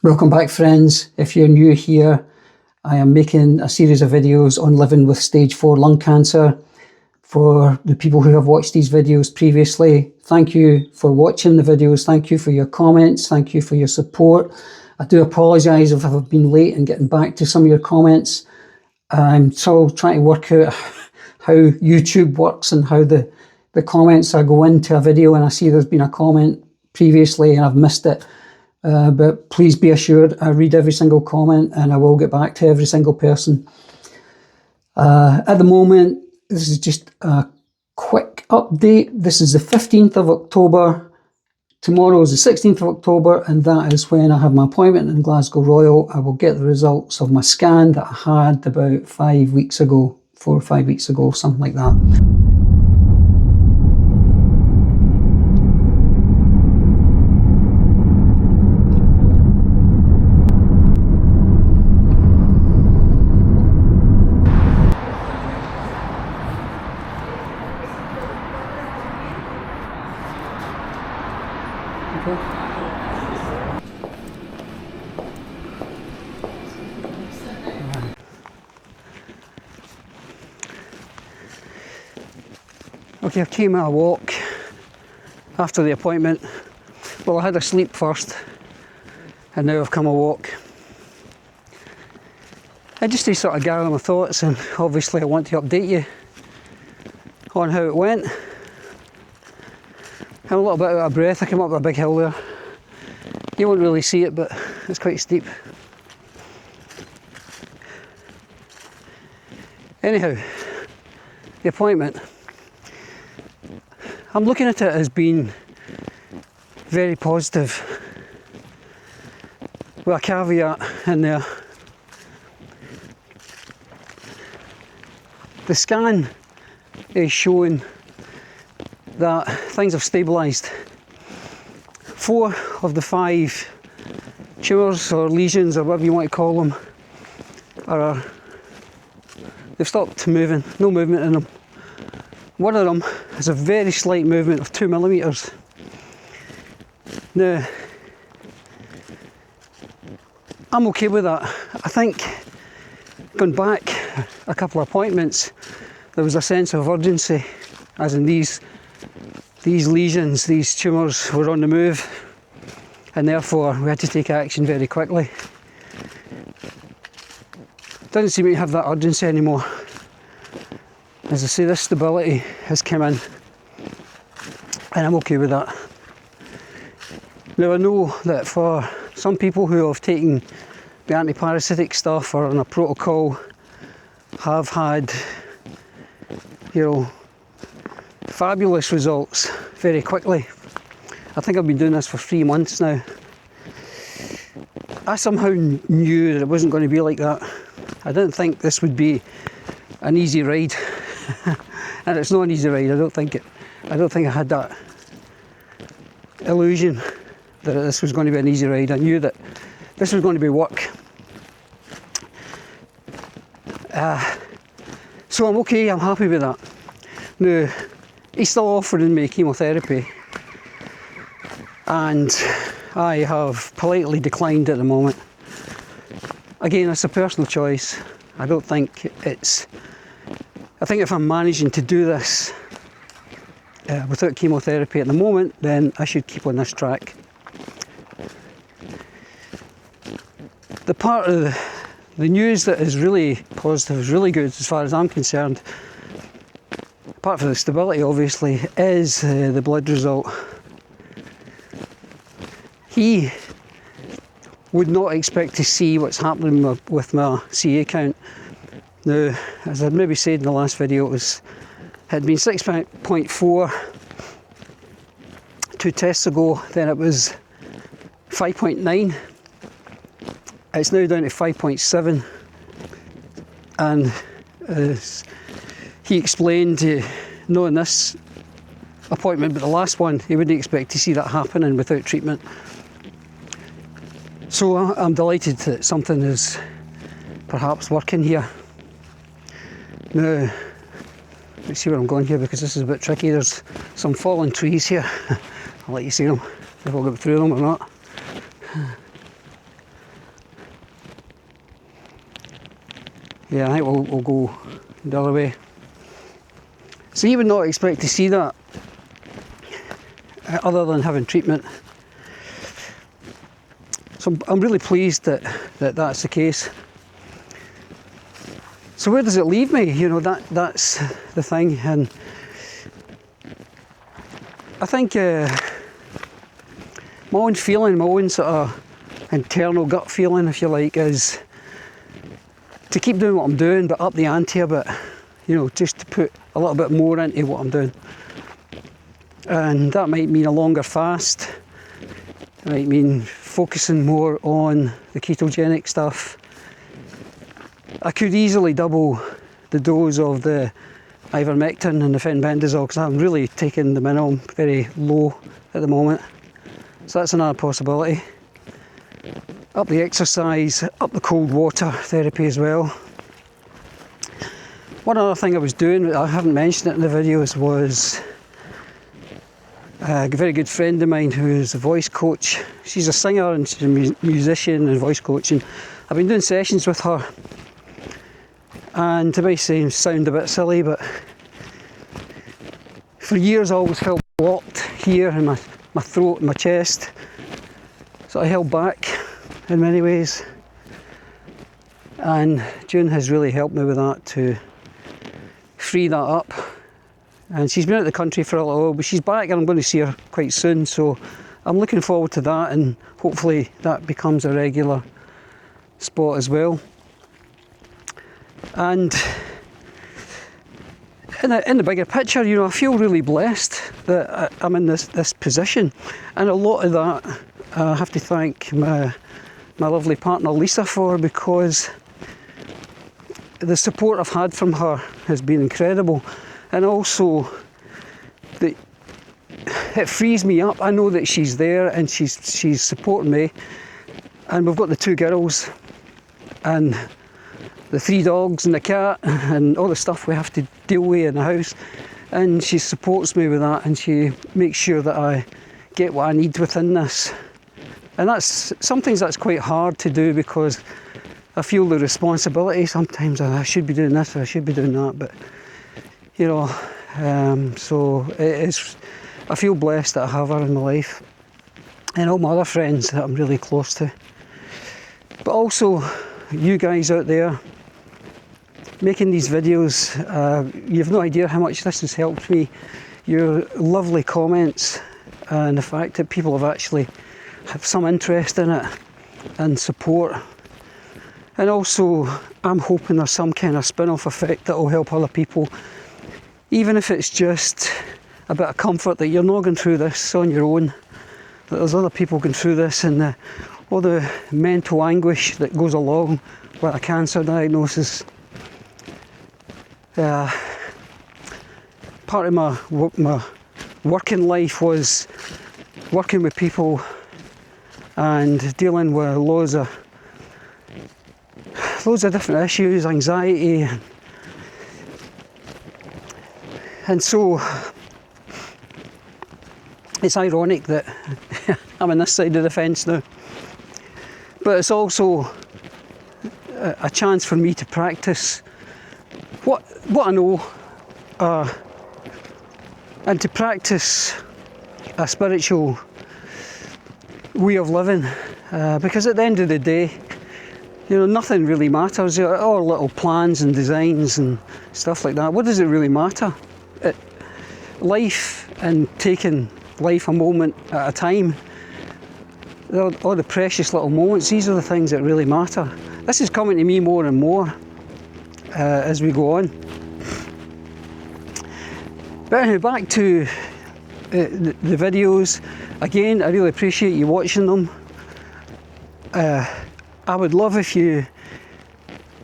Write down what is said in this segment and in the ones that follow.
Welcome back, friends. If you're new here, I am making a series of videos on living with stage 4 lung cancer. For the people who have watched these videos previously, thank you for watching the videos. Thank you for your comments. Thank you for your support. I do apologise if I've been late in getting back to some of your comments. I'm still trying to work out how YouTube works and how the comments, I go into a video and I see there's been a comment previously and I've missed it. But please be assured I read every single comment and I will get back to every single person. At the moment, this is just a quick update. This is the 15th of October. Tomorrow is the 16th of October, and that is when I have my appointment in Glasgow Royal. I will get the results of my scan that I had about 5 weeks ago, 4 or 5 weeks ago, something like that. Okay, I came out a walk after the appointment. Well, I had a sleep first, and now I've come a walk. I just to sort of gather my thoughts, and obviously I want to update you on how it went. I'm a little bit out of breath. I came up a big hill there. You won't really see it, but it's quite steep. Anyhow, the appointment. I'm looking at it as being very positive, with a caveat in there. The scan is showing that things have stabilised. 4 of the 5 tumours or lesions or whatever you want to call them they've stopped moving, no movement in them. One of them has a very slight movement of 2 millimetres. Now, I'm okay with that. I think going back a couple of appointments, there was a sense of urgency, as in these lesions, these tumours were on the move, and therefore we had to take action very quickly. Doesn't seem to have that urgency anymore. As I say, this stability has come in, and I'm okay with that. Now, I know that for some people who have taken the antiparasitic stuff or on a protocol have had, fabulous results very quickly. I think I've been doing this for 3 months now. I somehow knew that it wasn't going to be like that. I didn't think this would be an easy ride. And it's not an easy ride. I don't think I had that illusion that this was going to be an easy ride. I knew that this was going to be work. So I'm okay, I'm happy with that. Now, he's still offering me chemotherapy, and I have politely declined at the moment. Again, it's a personal choice. I think if I'm managing to do this without chemotherapy at the moment, then I should keep on this track. The part of the news that is really positive, is really good as far as I'm concerned, apart from the stability obviously, is the blood result. He would not expect to see what's happening with my CA count. Now, as I maybe said in the last video, it had been 6.4 2 tests ago, then it was 5.9. It's now down to 5.7, and as he explained, not in this appointment but the last one, he wouldn't expect to see that happening without treatment. So I'm delighted that something is perhaps working here. Now, let's see where I'm going here, because this is a bit tricky. There's some fallen trees here. I'll let you see them, if I'll get through them or not. Yeah, I think we'll go the other way. So you would not expect to see that other than having treatment. So I'm really pleased that that's the case. So where does it leave me? You know, that's the thing. And I think my own feeling, my own sort of internal gut feeling, if you like, is to keep doing what I'm doing, but up the ante a bit. You know, just to put a little bit more into what I'm doing. And that might mean a longer fast. It might mean focusing more on the ketogenic stuff. I could easily double the dose of the ivermectin and the fenbendazole because I'm really taking the minimum very low at the moment. So that's another possibility. Up the exercise, up the cold water therapy as well. One other thing I was doing, I haven't mentioned it in the videos, was a very good friend of mine who is a voice coach. She's a singer and she's a musician and voice coach, and I've been doing sessions with her. And it may sound a bit silly, but for years I always felt blocked here in my throat and my chest. So I held back in many ways. And June has really helped me with that, to free that up. And she's been out of the country for a little while, but she's back and I'm going to see her quite soon. So I'm looking forward to that, and hopefully that becomes a regular spot as well. And in the bigger picture, you know, I feel really blessed that I'm in this position, and a lot of that I have to thank my lovely partner Lisa for, because the support I've had from her has been incredible, and also it frees me up. I know that she's there and she's supporting me, and we've got the 2 girls and the 3 dogs and the cat and all the stuff we have to deal with in the house, and she supports me with that, and she makes sure that I get what I need within this. And sometimes that's quite hard to do, because I feel the responsibility sometimes. I should be doing this or I should be doing that, but you know, so I feel blessed that I have her in my life, and all my other friends that I'm really close to. But also you guys out there making these videos, you've no idea how much this has helped me. Your lovely comments and the fact that people have actually have some interest in it and support. And also I'm hoping there's some kind of spin-off effect that will help other people, even if it's just a bit of comfort that you're not going through this on your own, that there's other people going through this, and all the mental anguish that goes along with a cancer diagnosis. Part of my working life was working with people and dealing with loads of different issues, anxiety, and so it's ironic that I'm on this side of the fence now, but it's also a chance for me to practice what I know, and to practice a spiritual way of living, because at the end of the day, you know, nothing really matters. All little plans and designs and stuff like that, what does it really matter? Life, and taking life a moment at a time, all the precious little moments, these are the things that really matter. This is coming to me more and more as we go on. But anyway, back to the videos. Again, I really appreciate you watching them. I would love if you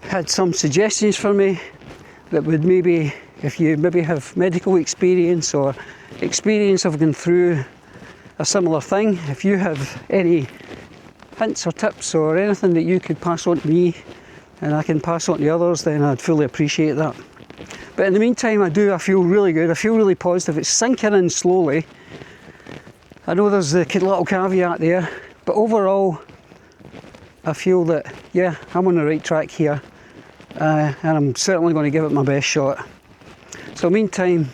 had some suggestions for me that would maybe, if you maybe have medical experience or experience of going through a similar thing, if you have any hints or tips or anything that you could pass on to me and I can pass on to others, then I'd fully appreciate that. But in the meantime, I feel really good. I feel really positive. It's sinking in slowly. I know there's a little caveat there, but overall I feel that, yeah, I'm on the right track here, and I'm certainly going to give it my best shot. So meantime,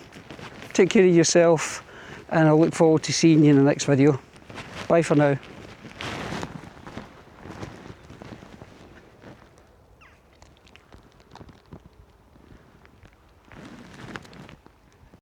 take care of yourself, and I look forward to seeing you in the next video. Bye for now.